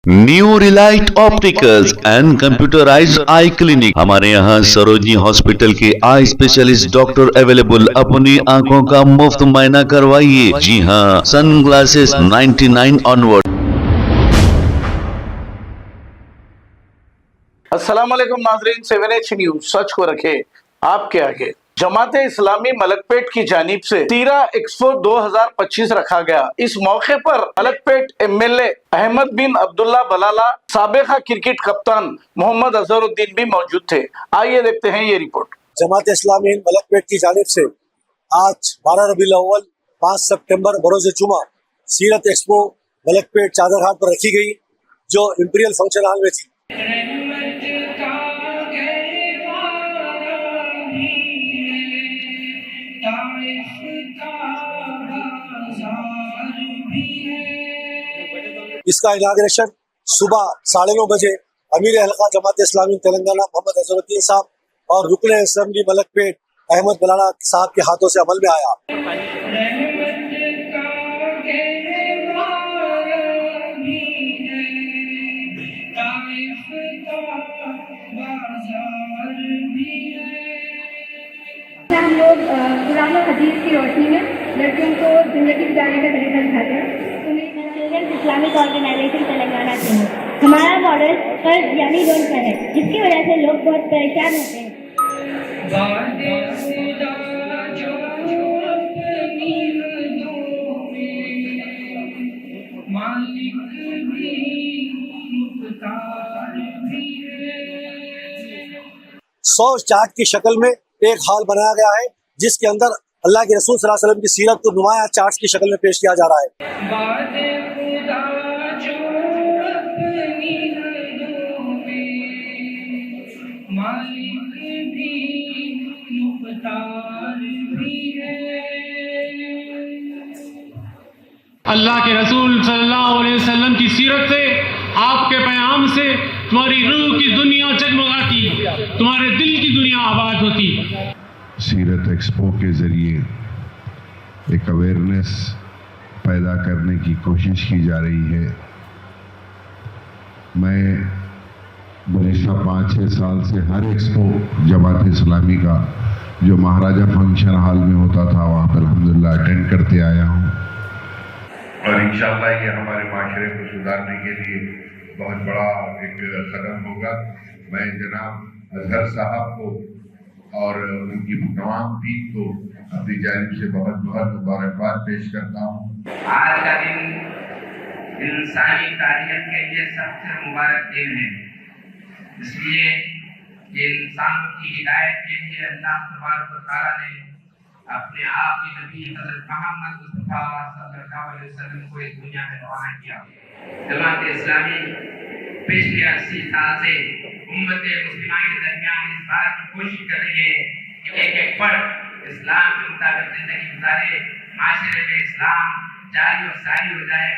New Relight opticals and computerised I clinic. हमारे यहाँ Sarojini hospital के आई स्पेशलिस्ट डॉक्टर अवेलेबल। अपनी आंखों का मुफ्त मुआयना करवाइए। जी हाँ, सन ग्लासेस 99 ऑनवर्ड। अस्सलाम वालेकुम नाज़रीन, 7H न्यूज सच को रखे आपके आगे। जमाते इस्लामी मलकपेट की जानिब से तीरा एक्सपो 2025 रखा गया। इस मौके पर मलकपेट MLA अहमद बिन अब्दुल्ला बलाला, साबिका क्रिकेट कप्तान मोहम्मद अजहरुद्दीन भी मौजूद थे। आइए देखते हैं ये रिपोर्ट। जमात इस्लामी मलकपेट की जानिब से आज 12 रबीउल अव्वल 5 सितंबर बरोज़ जुमा सीरत एक्सपो मलकपेट चादरहाट पर रखी गई, जो इंपीरियल फंक्शन हॉल में थी। इसका इनाग्रेशन सुबह 9:30 बजे अमीर हल्का जमात इस्लामी तेलंगाना मोहम्मद अजहरुद्दीन साहब और रुकन असेंबली मलकपेट अहमद बलाला साहब के हाथों से अमल में आया। हम लोग कुरान और हदीस की रोशनी में लड़कियों को जिंदगी गुजारने का तरीका दिखाते हैं। चिल्ड्रंस इस्लामिक ऑर्गेनाइजेशन तेलंगाना से है। हमारा मॉडल कर्ज यानी लोन पर है, जिसकी वजह से लोग बहुत परेशान होते हैं। सौ चार्ट की शक्ल में एक हॉल बनाया गया है, जिसके अंदर अल्लाह के रसूल सल्लल्लाहु अलैहि वसल्लम की सीरत को नुमाया चार्ट्स की शक्ल में पेश किया जा रहा है। अल्लाह के रसूल सल्लल्लाहु अलैहि वसल्लम की सीरत से, आपके पैगाम से तुम्हारी रूह की दुनिया जगमगाती, तुम्हारे दिल की दुनिया आबाद होती। सीरत एक्सपो के ज़रिए एक अवेयरनेस पैदा करने की कोशिश की जा रही है। मैं गुज़िश्ता 5-6 साल से हर एक्सपो जमात इस्लामी का जो महाराजा फंक्शन हॉल में होता था, वहाँ पर अल्हम्दुलिल्लाह अटेंड करते आया हूँ, और इंशाअल्लाह ये हमारे माशरे को सुधारने के लिए बहुत बड़ा एक कदम होगा। मैं जनाब अजहर साहब को और उनकी तमाम टीम को अपनी जानिब से बहुत बहुत मुबारकबाद पेश करता हूँ। आज का दिन इंसानी तारीख के लिए सबसे मुबारक दिन है, इसलिए ये इंसानों की हिदायत के लिए अल्लाह तबारक व तआला ने अपने आप ही नबी हज़रत मोहम्मद मुस्तफा सल्लल्लाहु अलैहि वसल्लम को इस दुनिया में रवाना किया। जमात इस्लामी पिछले 80 साल से उम्मत मुस्लिमा के दरमियान इस बात की कोशिश कर रही है कि एक एक फर्द इस्लाम के मुताबिक जिंदगी गुजारे, माशरे में इस्लाम जारी और सारी हो जाए।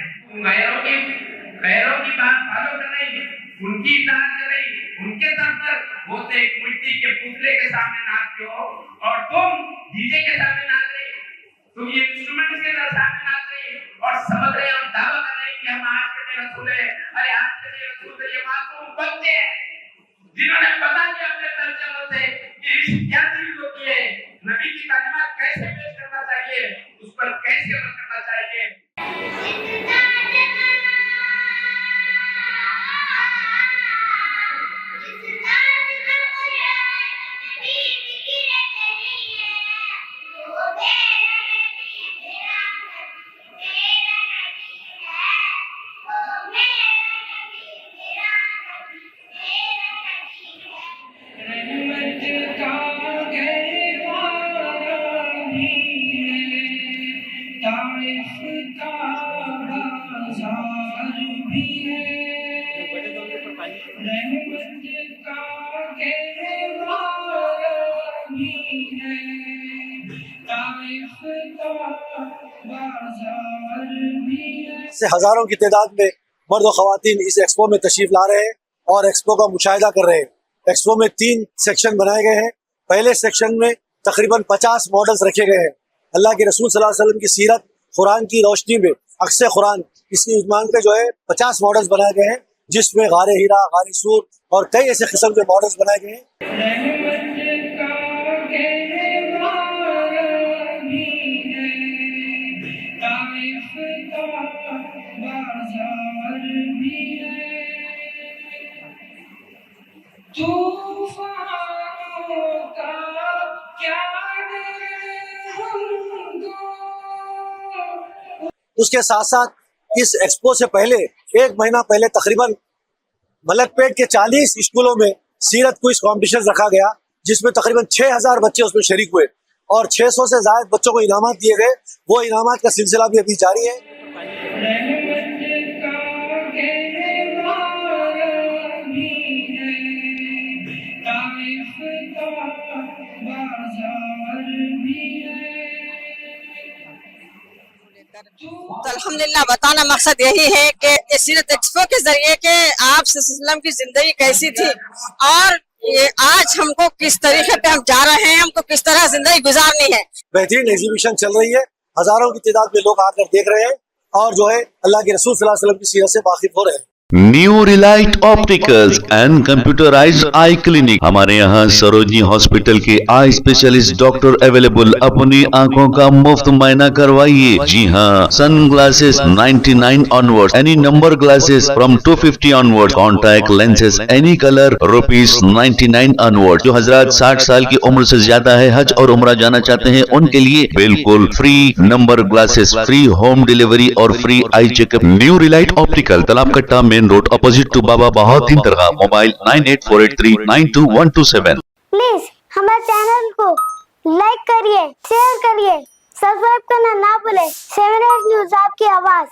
गैरों की बात फॉलो कर रही, उनकी इताअत कर रही, उनके सर पर होते मिट्टी के पुतले के सामने नाचते हो, और तुम डीजे के सामने नाच रही, तुम ये इंस्ट्रूमेंट के सामने नाच रही और समझ रहे हम दावा कर रहे कि हम आज के रसूल है। अरे आज के रसूल ये मासूम बच्चे हैं जिन्होंने पता किया अपने तर्जुमे से कि इश्क क्या चीज होती है, नबी की तालीमात कैसे पेश करना चाहिए, उस पर कैसे अमल करना चाहिए। से हजारों की तादाद में मर्द और ख़वातीन इस एक्सपो में तशरीफ ला रहे हैं और एक्सपो का मुशाहिदा कर रहे हैं। एक्सपो में 3 सेक्शन बनाए गए हैं। पहले सेक्शन में तकरीबन 50 मॉडल्स रखे गए हैं। अल्लाह के रसूल सल्लल्लाहु अलैहि वसल्लम की सीरत, कुरान की रोशनी में अक्स कुरान, इसकी उजमान पे जो है 50 मॉडल्स बनाए गए हैं, जिसमें गारे हीरा, गारे सूर और कई ऐसे किस्म के मॉडल्स बनाए गए हैं। उसके साथ साथ इस एक्सपो से पहले एक महीना पहले तकरीबन मलकपेट के 40 स्कूलों में सीरत क्विज कॉम्पिटिशन रखा गया, जिसमें तकरीबन 6000 बच्चे उसमें शरीक हुए और 600 से ज्यादा बच्चों को इनामात दिए गए। वो इनामात का सिलसिला भी अभी जारी है। तो अल्हम्दुलिल्लाह बताना मकसद यही है कि इस सीरत एक्सपो के जरिए कि आप वसल्लम की जिंदगी कैसी थी और ये आज हमको किस तरीके पे हम जा रहे हैं, हमको किस तरह जिंदगी गुजारनी है। बेहतरीन एग्जीबिशन चल रही है, हजारों की तादाद में लोग आकर देख रहे हैं और जो है अल्लाह के रसूल सल्लल्लाहु अलैहि वसल्लम की सीरत से वाकिफ हो रहे हैं। New Relight opticals and computerised I clinic. हमारे यहाँ सरोजनी हॉस्पिटल के आई स्पेशलिस्ट डॉक्टर अवेलेबल। अपनी आंखों का मुफ्त मुआयना करवाइए। जी हाँ, sunglasses 99 onward, any number glasses from 250 onward, contact lenses any colour ₹99 onward. जो हजरात 60 साल की उम्र से ज्यादा है, हज और उम्रा जाना चाहते हैं, उनके लिए बिल्कुल free number glasses, free home delivery और free eye checkup. New relight optical, Talab Katta, main road, opposite to Baba Bahauddin Dargah. Mobile 9848392127। Please हमारे चैनल को लाइक करिए, शेयर करिए, सब्सक्राइब करना ना भूले। 7 न्यूज़ आपकी आवाज।